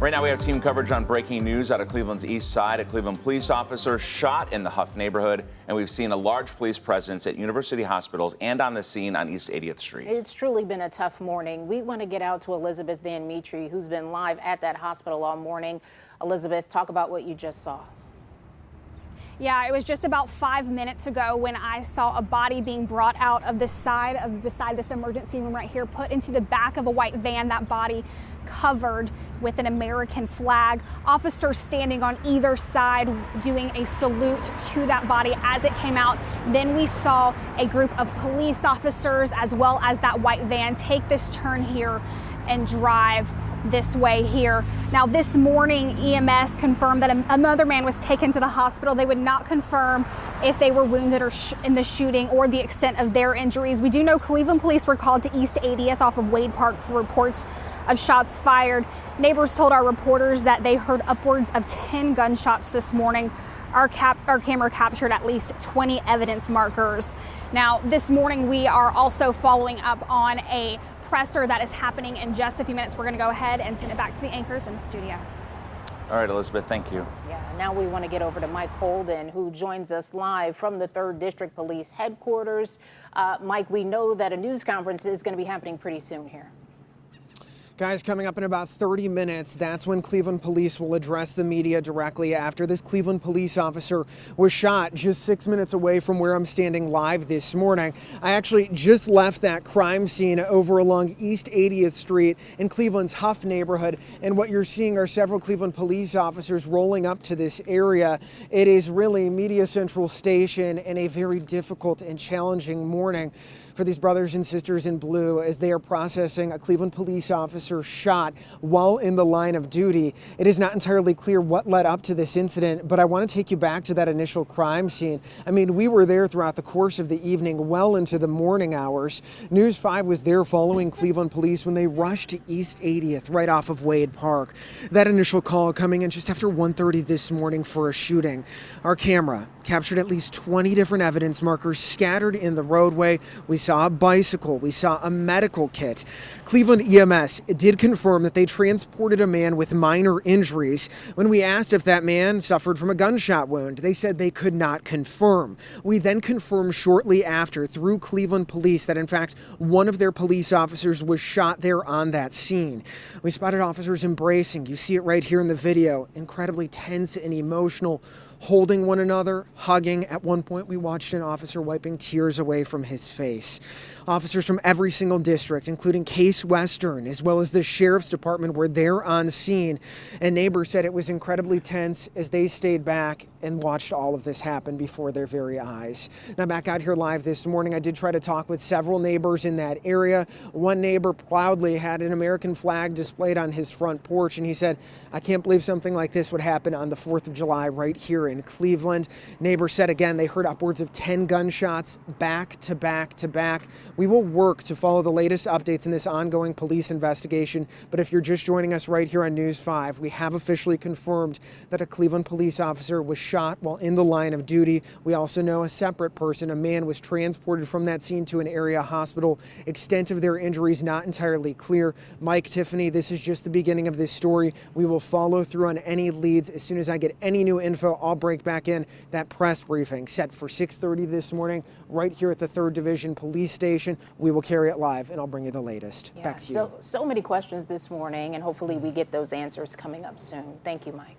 Right now we have team coverage on breaking news out of Cleveland's east side. A Cleveland police officer shot in the Hough neighborhood, and we've seen a large police presence at university hospitals and on the scene on East 80th Street. It's truly been a tough morning. We want to get out to Elizabeth Van Mitri, who's been live at that hospital all morning. Elizabeth, talk about what you just saw. Yeah, it was just about 5 minutes ago when I saw a body being brought out of the side of beside this emergency room right here, put into the back of a white van. That body covered with an American flag. Officers standing on either side doing a salute to that body as it came out. Then we saw a group of police officers as well as that white van take this turn here and drive this way here. Now this morning EMS confirmed that another man was taken to the hospital. They would not confirm if they were wounded or in the shooting or the extent of their injuries. We do know Cleveland police were called to East 80th off of Wade Park for reports of shots fired. Neighbors told our reporters that they heard upwards of 10 gunshots this morning. Our camera captured at least 20 evidence markers. Now this morning we are also following up on a presser that is happening in just a few minutes. We're going to go ahead and send it back to the anchors in the studio. All right, Elizabeth, thank you. Yeah, now we want to get over to Mike Holden, who joins us live from the 3rd District Police Headquarters. Mike, we know that a news conference is going to be happening pretty soon here. Guys, coming up in about 30 minutes, that's when Cleveland police will address the media directly after this Cleveland police officer was shot just 6 minutes away from where I'm standing live this morning. I actually just left that crime scene over along East 80th Street in Cleveland's Hough neighborhood, and what you're seeing are several Cleveland police officers rolling up to this area. It is really Media Central Station and a very difficult and challenging morning for these brothers and sisters in blue as they are processing a Cleveland police officer shot while in the line of duty. It is not entirely clear what led up to this incident, but I want to take you back to that initial crime scene. I mean, we were there throughout the course of the evening, well into the morning hours. News 5 was there following Cleveland police when they rushed to East 80th right off of Wade Park. That initial call coming in just after 1:30 this morning for a shooting. Our camera captured at least 20 different evidence markers scattered in the roadway. We saw a bicycle, we saw a medical kit. Cleveland EMS did confirm that they transported a man with minor injuries. When we asked if that man suffered from a gunshot wound, they said they could not confirm. We then confirmed shortly after through Cleveland police that in fact one of their police officers was shot there on that scene. We spotted officers embracing, you see it right here in the video, incredibly tense and emotional, holding one another, hugging. At one point, we watched an officer wiping tears away from his face. Officers from every single district, including Case Western, as well as the Sheriff's Department, were there on scene. And neighbors said it was incredibly tense as they stayed back and watched all of this happen before their very eyes. Now, back out here live this morning, I did try to talk with several neighbors in that area. One neighbor proudly had an American flag displayed on his front porch, and he said, "I can't believe something like this would happen on the 4th of July right here in Cleveland." Neighbors said again they heard upwards of 10 gunshots back to back to back. We will work to follow the latest updates in this ongoing police investigation, but if you're just joining us right here on News 5, we have officially confirmed that a Cleveland police officer was shot while in the line of duty. We also know a separate person, a man, was transported from that scene to an area hospital. Extent of their injuries not entirely clear. Mike, Tiffany, this is just the beginning of this story. We will follow through on any leads. As soon as I get any new info, I'll break back in. That press briefing set for 6:30 this morning right here at the 3rd Division Police Station. We will carry it live and I'll bring you the latest. Yeah, back to you. So many questions this morning, and hopefully we get those answers coming up soon. Thank you, Mike.